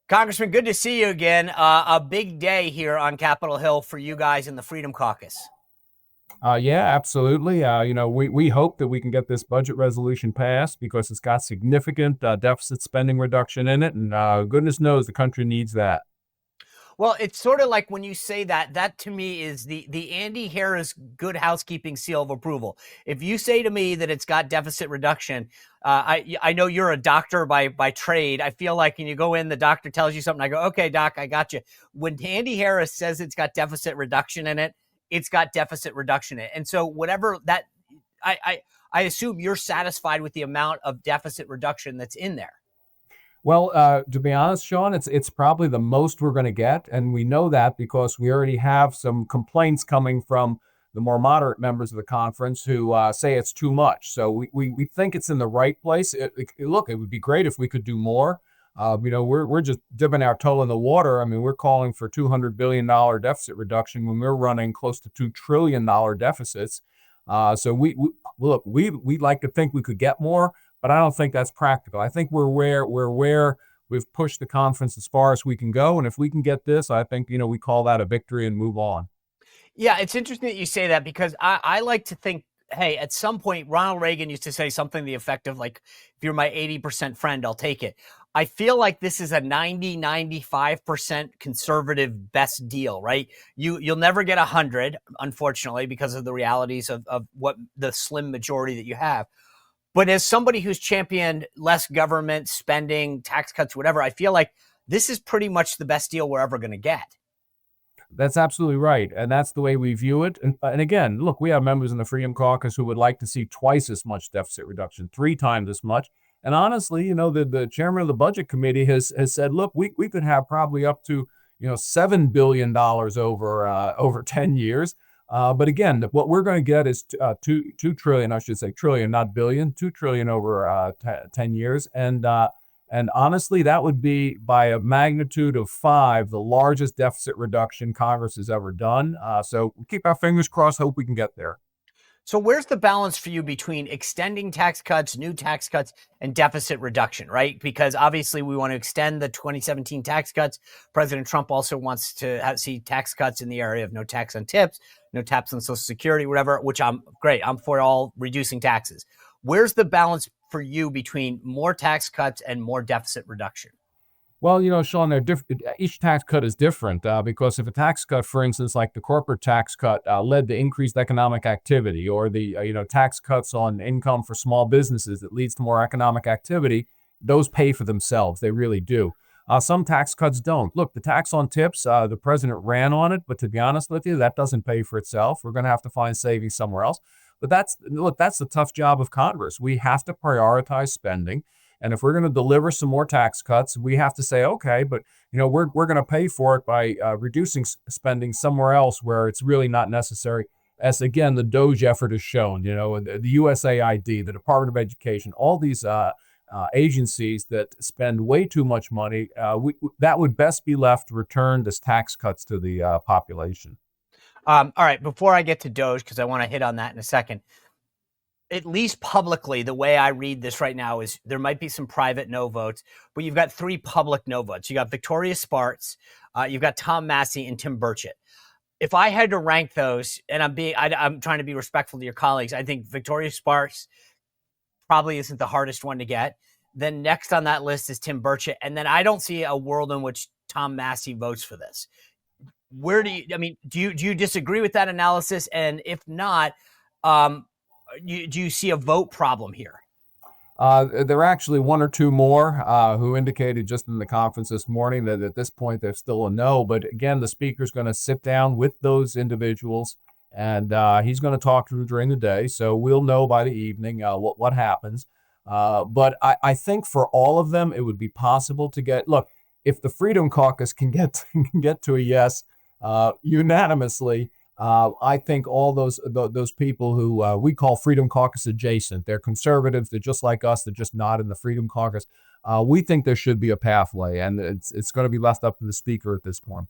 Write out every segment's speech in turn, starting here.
Congressman, good to see you again. A big day here on Capitol Hill for you guys in the Freedom Caucus. Yeah, absolutely. We hope that we can get this budget resolution passed because it's got significant deficit spending reduction in it, and goodness knows the country needs that. Well, it's sort of like when you say that, that to me is the Andy Harris good housekeeping seal of approval. If you say to me that it's got deficit reduction, I know you're a doctor by trade. I feel like when you go in, the doctor tells you something. I go, okay, doc, I got you. When Andy Harris says it's got deficit reduction in it, it's got deficit reduction in it. And so whatever that, I assume you're satisfied with the amount of deficit reduction that's in there. Well, to be honest, Sean, it's probably the most we're going to get, and we know that because we already have some complaints coming from the more moderate members of the conference who say it's too much. So we think it's in the right place. Look, it would be great if we could do more. We're just dipping our toe in the water. I mean, we're calling for $200 billion deficit reduction when we're running close to $2 trillion deficits. So we'd like to think we could get more, but I don't think that's practical. I think we're where we've pushed the conference as far as we can go, and if we can get this, I think we call that a victory and move on. Yeah, it's interesting that you say that because I like to think, hey, at some point, Ronald Reagan used to say something to the effect of like, if you're my 80% friend, I'll take it. I feel like this is a 90-95% conservative best deal, right? You'll never get 100, unfortunately, because of the realities of what the slim majority that you have. But as somebody who's championed less government spending, tax cuts, whatever, I feel like this is pretty much the best deal we're ever going to get. That's absolutely right, and that's the way we view it. And again, look, we have members in the Freedom Caucus who would like to see twice as much deficit reduction, three times as much. And honestly, the chairman of the budget committee has said, look, we could have probably up to $7 billion over 10 years. But again, what we're going to get is two trillion, I should say trillion, not billion, 2 trillion over 10 years, and honestly, that would be by a magnitude of five, the largest deficit reduction Congress has ever done. So keep our fingers crossed, hope we can get there. So where's the balance for you between extending tax cuts, new tax cuts, and deficit reduction, right? Because obviously we want to extend the 2017 tax cuts. President Trump also wants to see tax cuts in the area of no tax on tips, no tax on Social Security, whatever, which I'm great. I'm for all reducing taxes. Where's the balance for you between more tax cuts and more deficit reduction? Well, Sean, each tax cut is different because if a tax cut, for instance, like the corporate tax cut, led to increased economic activity, or the tax cuts on income for small businesses that leads to more economic activity, those pay for themselves. They really do. Some tax cuts don't. Look, the tax on tips, the president ran on it, but to be honest with you, that doesn't pay for itself. We're going to have to find savings somewhere else. But that's the tough job of Congress. We have to prioritize spending. And if we're going to deliver some more tax cuts, we have to say, okay, but we're going to pay for it by reducing spending somewhere else where it's really not necessary. As again, the Doge effort has shown, the USAID, the Department of Education, all these agencies that spend way too much money, that would best be left returned as tax cuts to the population. All right, before I get to Doge, because I want to hit on that in a second, at least publicly, the way I read this right now is there might be some private no votes, but you've got three public no votes. You got Victoria Spartz, you've got Tom Massey, and Tim Burchett. If I had to rank those, and I'm trying to be respectful to your colleagues, I think Victoria Spartz probably isn't the hardest one to get. Then next on that list is Tim Burchett, and then I don't see a world in which Tom Massey votes for this. Do you disagree with that analysis? And if not, do you see a vote problem here? There are actually one or two more who indicated just in the conference this morning that at this point there's still a no. But again, the speaker's going to sit down with those individuals, and he's going to talk to them during the day. So we'll know by the evening what happens. But I think for all of them, it would be possible to get. Look, if the Freedom Caucus can get to a yes unanimously. I think all those people who we call Freedom Caucus adjacent, they're conservatives, they're just like us, they're just not in the Freedom Caucus. We think there should be a pathway, and it's going to be left up to the speaker at this point.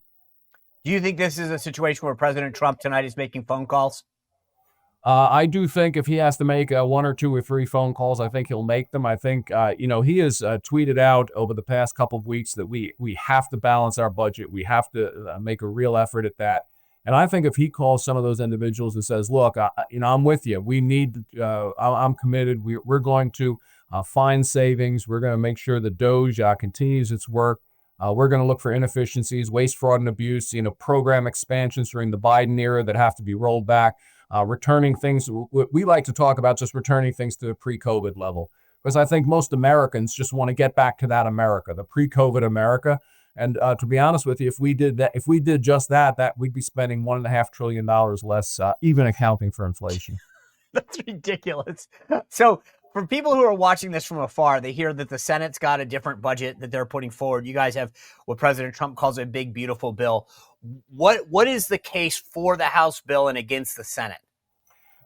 Do you think this is a situation where President Trump tonight is making phone calls? I do think if he has to make one or two or three phone calls, I think he'll make them. I think, he has tweeted out over the past couple of weeks that we have to balance our budget. We have to make a real effort at that. And I think if he calls some of those individuals and says, "Look, I'm with you. We need. I'm committed. We're going to find savings. We're going to make sure the Doge continues its work. We're going to look for inefficiencies, waste, fraud, and abuse. Program expansions during the Biden era that have to be rolled back." Returning things, we like to talk about just returning things to the pre-COVID level, because I think most Americans just want to get back to that America, the pre-COVID America. And to be honest with you, if we did that, if we did just that we'd be spending $1.5 trillion less, even accounting for inflation. That's ridiculous. So for people who are watching this from afar, they hear that the Senate's got a different budget that they're putting forward. You guys have what President Trump calls a big, beautiful bill. What is the case for the House bill and against the Senate?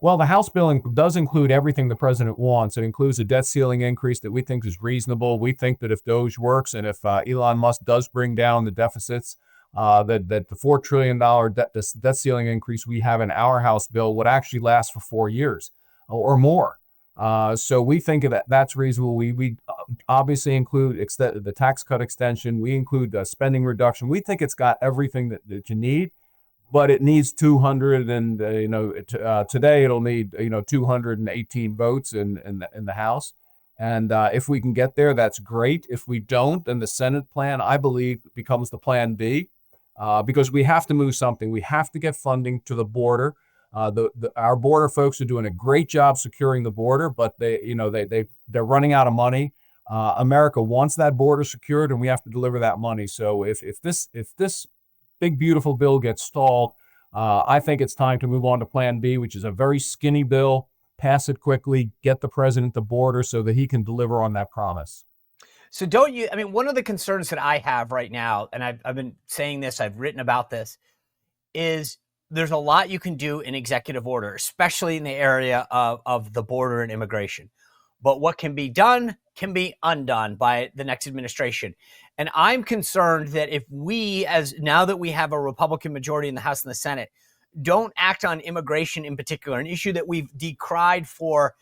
Well, the House bill does include everything the president wants. It includes a debt ceiling increase that we think is reasonable. We think that if Doge works and if Elon Musk does bring down the deficits, that the $4 trillion debt ceiling increase we have in our House bill would actually last for 4 years or more. So we think that that's reasonable. We obviously include the tax cut extension. We include spending reduction. We think it's got everything that you need, but it needs 200, and today it'll need 218 votes in the House. And if we can get there, that's great. If we don't, then the Senate plan, I believe, becomes the plan B, because we have to move something. We have to get funding to the border. Our border folks are doing a great job securing the border, but they're running out of money. America wants that border secured, and we have to deliver that money. So if this big beautiful bill gets stalled, I think it's time to move on to Plan B, which is a very skinny bill. Pass it quickly, get the president the border so that he can deliver on that promise. So one of the concerns that I have right now, and I've been saying this, I've written about this, is there's a lot you can do in executive order, especially in the area of the border and immigration. But what can be done can be undone by the next administration. And I'm concerned that if now that we have a Republican majority in the House and the Senate, don't act on immigration in particular, an issue that we've decried for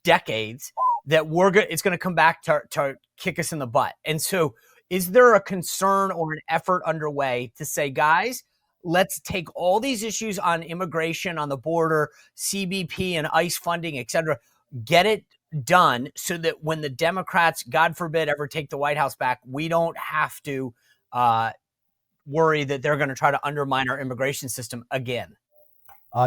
decades, that it's going to come back to kick us in the butt. And so is there a concern or an effort underway to say, guys, let's take all these issues on immigration, on the border, CBP and ICE funding, et cetera, get it done so that when the Democrats, God forbid, ever take the White House back, we don't have to worry that they're going to try to undermine our immigration system again?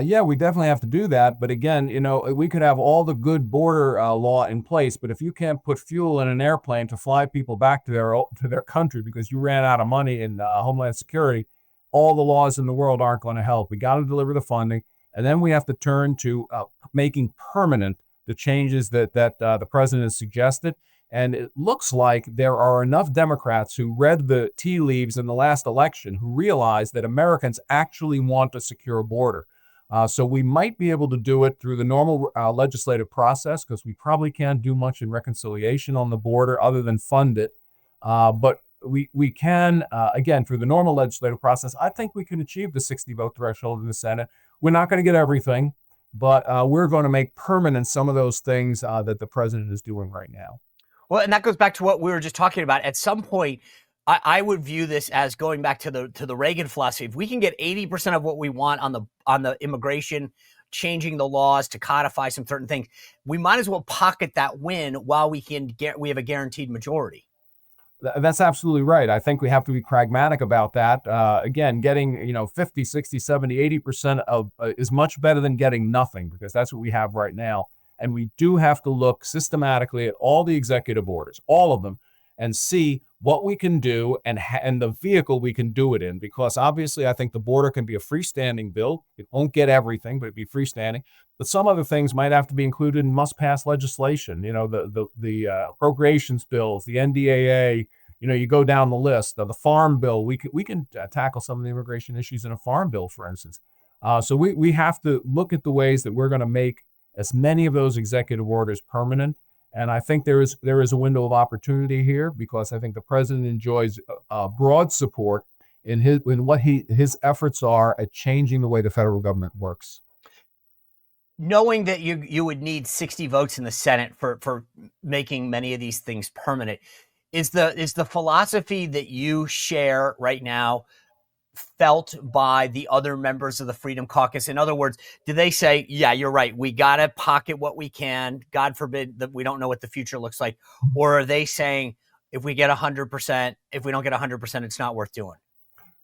Yeah, we definitely have to do that. But again, we could have all the good border law in place, but if you can't put fuel in an airplane to fly people back to their country because you ran out of money in Homeland Security, all the laws in the world aren't going to help. We got to deliver the funding, and then we have to turn to making permanent the changes that the president has suggested. And it looks like there are enough Democrats who read the tea leaves in the last election who realize that Americans actually want a secure border. So we might be able to do it through the normal legislative process, because we probably can't do much in reconciliation on the border other than fund it. But we can, again, through the normal legislative process, I think we can achieve the 60 vote threshold in the Senate. We're not going to get everything, but we're going to make permanent some of those things that the president is doing right now. Well, and that goes back to what we were just talking about. At some point, I would view this as going back to the Reagan philosophy. If we can get 80% of what we want on the immigration, changing the laws to codify some certain things, we might as well pocket that win while we have a guaranteed majority. That's absolutely right. I think we have to be pragmatic about that. Again, getting 50, 60, 70, 80% of is much better than getting nothing, because that's what we have right now. And we do have to look systematically at all the executive orders, all of them, and see what we can do and the vehicle we can do it in. Because obviously, I think the border can be a freestanding bill. It won't get everything, but it'd be freestanding. But some other things might have to be included in must-pass legislation. The appropriations bills, the NDAA. You go down the list. The farm bill. We can tackle some of the immigration issues in a farm bill, for instance. So we have to look at the ways that we're going to make as many of those executive orders permanent. And I think there is a window of opportunity here, because I think the president enjoys broad support in what his efforts are at changing the way the federal government works. knowing that you would need 60 votes in the Senate for making many of these things permanent, is the philosophy that you share right now felt by the other members of the Freedom Caucus? In other words, do they say, yeah, you're right, we got to pocket what we can, God forbid that we don't know what the future looks like? Or are they saying, if we get 100%, if we don't get 100%, it's not worth doing?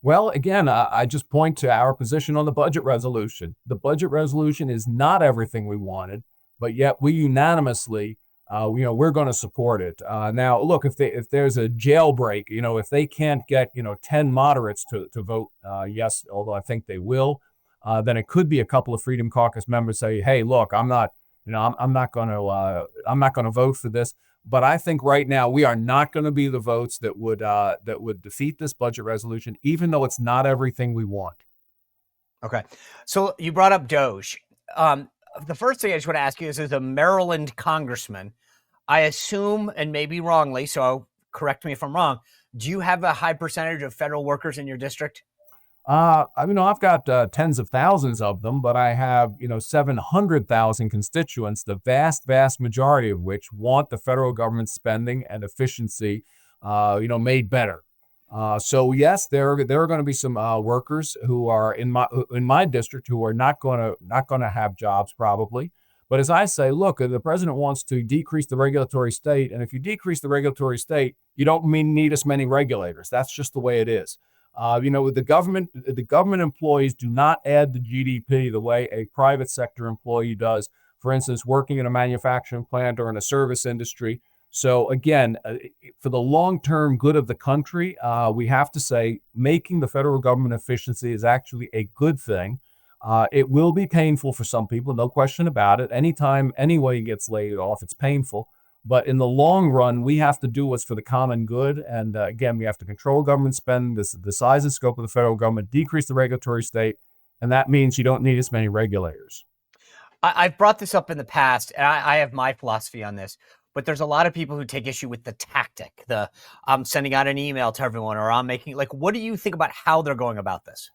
Well, again, I just point to our position on the budget resolution. The budget resolution is not everything we wanted, but yet we unanimously, we're going to support it. Now, look, if there's a jailbreak, if they can't get 10 moderates to vote yes, although I think they will, then it could be a couple of Freedom Caucus members say, hey, look, I'm not going to vote for this. But I think right now we are not going to be the votes that would defeat this budget resolution, even though it's not everything we want. Okay. So you brought up Doge. The first thing I just want to ask you is, as a Maryland congressman, I assume, and maybe wrongly, so correct me if I'm wrong, do you have a high percentage of federal workers in your district? I've got tens of thousands of them, but I have 700,000 constituents, the vast, vast majority of which want the federal government spending and efficiency, made better. So yes, there are going to be some workers who are in my district who are not going to have jobs probably. But as I say, look, the president wants to decrease the regulatory state, and if you decrease the regulatory state, you don't need as many regulators. That's just the way it is. The government employees do not add to GDP the way a private sector employee does. For instance, working in a manufacturing plant or in a service industry. So again, for the long-term good of the country, we have to say making the federal government efficiency is actually a good thing. It will be painful for some people, no question about it. Anytime anybody gets laid off, it's painful. But in the long run, we have to do what's for the common good. And again, we have to control government spending, the size and scope of the federal government, decrease the regulatory state. And that means you don't need as many regulators. I've brought this up in the past, and I have my philosophy on this, but there's a lot of people who take issue with the tactic, I'm sending out an email to everyone, or I'm making, what do you think about how they're going about this?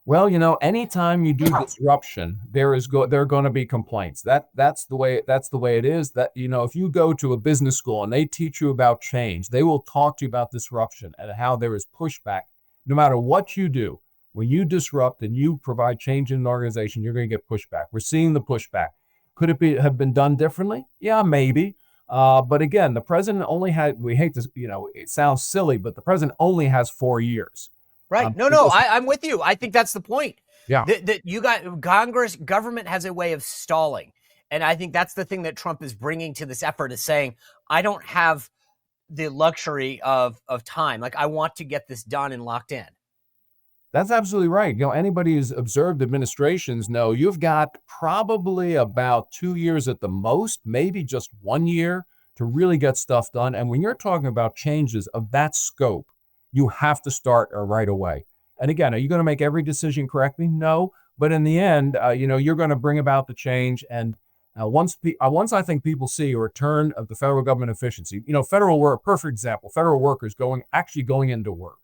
Well, anytime you do disruption, there are going to be complaints. That's the way it is. That if you go to a business school and they teach you about change, they will talk to you about disruption and how there is pushback. No matter what you do, when you disrupt and you provide change in an organization, you're going to get pushback. We're seeing the pushback. Could it have been done differently? Yeah, maybe. But again, the president only had. We hate this. It sounds silly, but the president only has 4 years. Right. No, I'm with you. I think that's the point. Yeah. That you got government has a way of stalling. And I think that's the thing that Trump is bringing to this effort, is saying, I don't have the luxury of time. I want to get this done and locked in. That's absolutely right. Anybody who's observed administrations know you've got probably about 2 years at the most, maybe just 1 year to really get stuff done. And when you're talking about changes of that scope, you have to start right away. And again, are you going to make every decision correctly? No. But in the end, you're going to bring about the change. And once I think people see a return of the federal government efficiency, perfect example, federal workers going into work.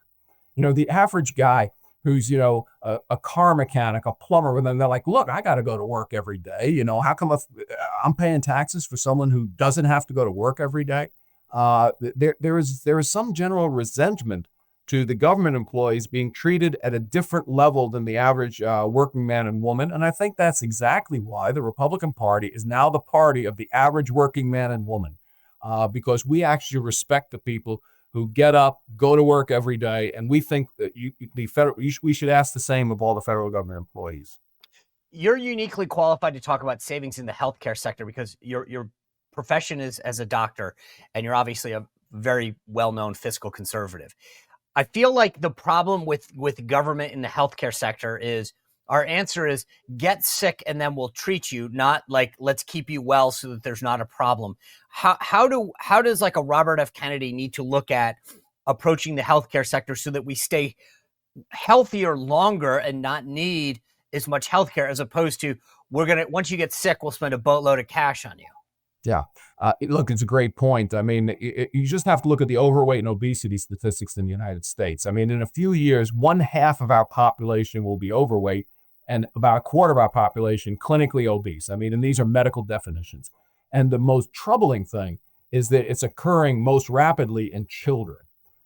The average guy who's, a car mechanic, a plumber, and then they're like, look, I got to go to work every day. How come I'm paying taxes for someone who doesn't have to go to work every day? There is some general resentment to the government employees being treated at a different level than the average working man and woman. And I think that's exactly why the Republican Party is now the party of the average working man and woman, because we actually respect the people who get up, go to work every day. And we think that we should ask the same of all the federal government employees. You're uniquely qualified to talk about savings in the healthcare sector because your profession is as a doctor, and you're obviously a very well-known fiscal conservative. I feel like the problem with government in the healthcare sector is our answer is get sick and then we'll treat you, not let's keep you well so that there's not a problem. How does a Robert F. Kennedy need to look at approaching the healthcare sector so that we stay healthier longer and not need as much healthcare, as opposed to once you get sick, we'll spend a boatload of cash on you? Yeah. Look, it's a great point. I mean, you just have to look at the overweight and obesity statistics in the United States. I mean, in a few years, 1/2 of our population will be overweight, and about a quarter of our population clinically obese. I mean, and these are medical definitions. And the most troubling thing is that it's occurring most rapidly in children.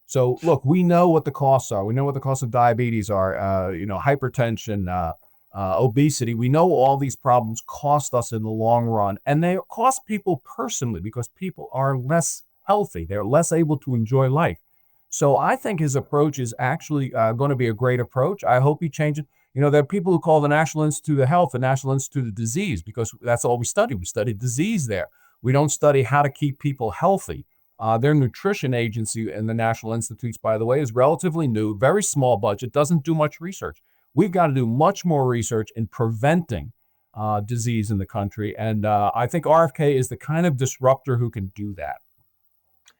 So look, we know what the costs are. We know what the costs of diabetes are, hypertension, obesity. We know all these problems cost us in the long run, and they cost people personally because people are less healthy. They're less able to enjoy life. So I think his approach is actually going to be a great approach. I hope he changes. There are people who call the National Institute of Health the National Institute of Disease because that's all we study. We study disease there. We don't study how to keep people healthy. Their nutrition agency in the National Institutes, by the way, is relatively new, very small budget, doesn't do much research. We've got to do much more research in preventing disease in the country. And I think RFK is the kind of disruptor who can do that.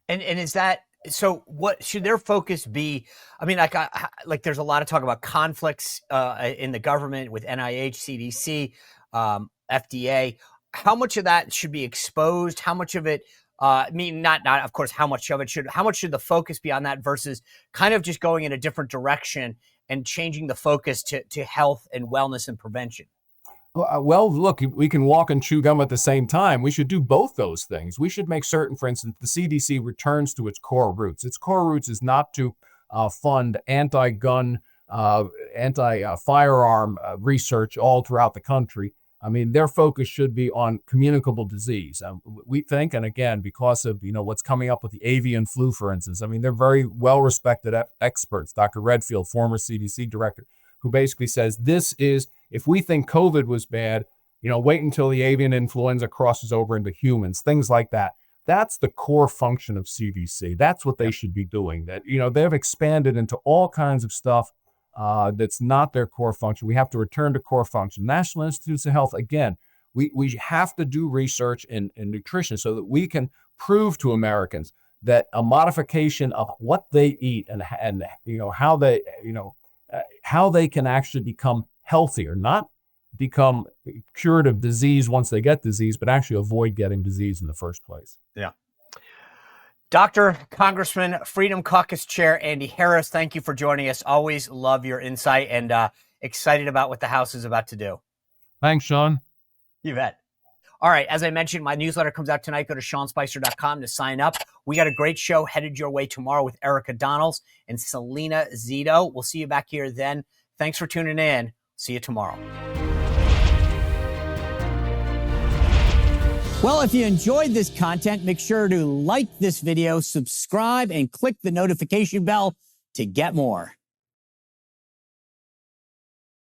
And is that, so what should their focus be? I mean, like there's a lot of talk about conflicts in the government with NIH, CDC, FDA. How much of that should be exposed? How much of it, not of course, how much should the focus be on that versus kind of just going in a different direction and changing the focus to health and wellness and prevention? Well, look, we can walk and chew gum at the same time. We should do both those things. We should make certain, for instance, the CDC returns to its core roots. Its core roots is not to fund anti-gun, anti-firearm research all throughout the country. I mean, their focus should be on communicable disease. We think, and again, because of what's coming up with the avian flu, for instance, I mean, they're very well-respected experts. Dr. Redfield, former CDC director, who basically says this is, if we think COVID was bad, wait until the avian influenza crosses over into humans, things like that. That's the core function of CDC. That's what they should be doing. That, they've expanded into all kinds of stuff that's not their core function. We have to return to core function. National Institutes of Health, again, we have to do research in nutrition so that we can prove to Americans that a modification of what they eat and how they can actually become healthier, not become cured of disease once they get disease, but actually avoid getting disease in the first place. Yeah. Dr. Congressman, Freedom Caucus Chair Andy Harris, thank you for joining us. Always love your insight and excited about what the House is about to do. Thanks, Sean. You bet. All right. As I mentioned, my newsletter comes out tonight. Go to SeanSpicer.com to sign up. We got a great show headed your way tomorrow with Erica Donnells and Selena Zito. We'll see you back here then. Thanks for tuning in. See you tomorrow. Well, if you enjoyed this content, make sure to like this video, subscribe, and click the notification bell to get more.